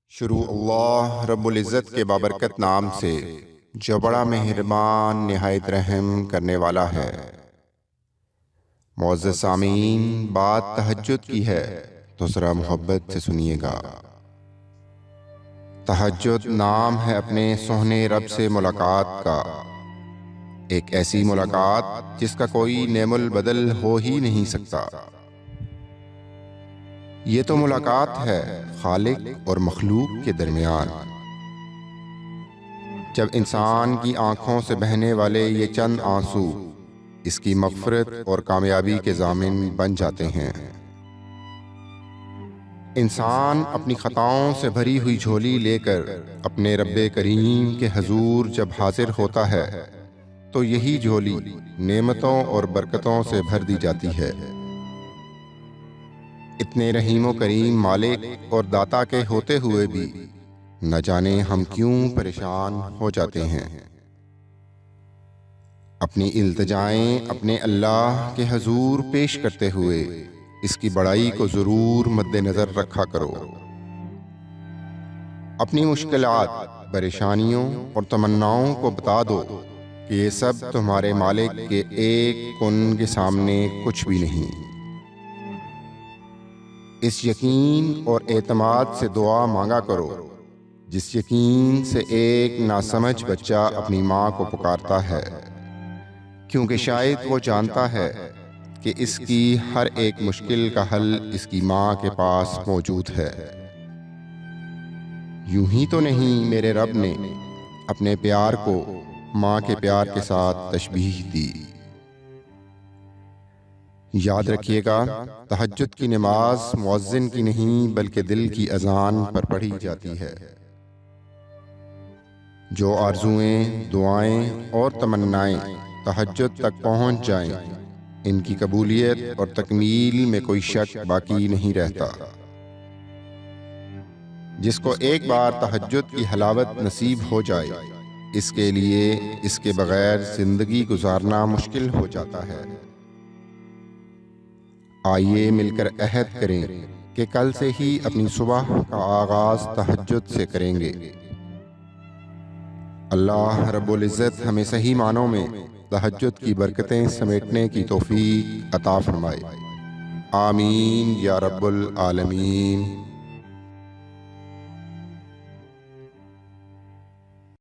شروع اللہ رب العزت کے بابرکت نام سے جو بڑا مہربان نہایت رحم کرنے والا ہے۔ معزز سامعین، بات تہجد کی ہے تو ذرا محبت سے سنیے گا۔ تہجد نام ہے اپنے سوہنے رب سے ملاقات کا، ایک ایسی ملاقات جس کا کوئی نعم البدل ہو ہی نہیں سکتا۔ یہ تو ملاقات ہے خالق اور مخلوق کے درمیان، جب انسان کی آنکھوں سے بہنے والے یہ چند آنسو اس کی مغفرت اور کامیابی کے ضامن بن جاتے ہیں۔ انسان اپنی خطاؤں سے بھری ہوئی جھولی لے کر اپنے رب کریم کے حضور جب حاضر ہوتا ہے تو یہی جھولی نعمتوں اور برکتوں سے بھر دی جاتی ہے۔ اتنے رحیم و کریم مالک اور داتا کے ہوتے ہوئے بھی نہ جانے ہم کیوں پریشان ہو جاتے ہیں۔ اپنی التجائیں اپنے اللہ کے حضور پیش کرتے ہوئے اس کی بڑائی کو ضرور مد نظر رکھا کرو۔ اپنی مشکلات، پریشانیوں اور تمناؤں کو بتا دو کہ یہ سب تمہارے مالک کے ایک کن کے سامنے کچھ بھی نہیں۔ اس یقین اور اعتماد سے دعا مانگا کرو جس یقین سے ایک ناسمجھ بچہ اپنی ماں کو پکارتا ہے، کیونکہ شاید وہ جانتا ہے کہ اس کی ہر ایک مشکل کا حل اس کی ماں کے پاس موجود ہے۔ یوں ہی تو نہیں میرے رب نے اپنے پیار کو ماں کے پیار کے ساتھ تشبیہ دی۔ یاد رکھیے گا، تہجد کی نماز مؤذن کی نہیں بلکہ دل کی اذان پر پڑھی جاتی ہے۔ جو آرزوئیں، دعائیں اور تمنائیں تہجد تک پہنچ جائیں، ان کی قبولیت اور تکمیل میں کوئی شک باقی نہیں رہتا۔ جس کو ایک بار تہجد کی حلاوت نصیب ہو جائے، اس کے لیے اس کے بغیر زندگی گزارنا مشکل ہو جاتا ہے۔ آئیے مل کر عہد کریں کہ کل سے ہی اپنی صبح کا آغاز تہجد سے کریں گے۔ اللہ رب العزت ہمیں صحیح معنوں میں تہجد کی برکتیں سمیٹنے کی توفیق عطا فرمائے۔ آمین یا رب العالمین۔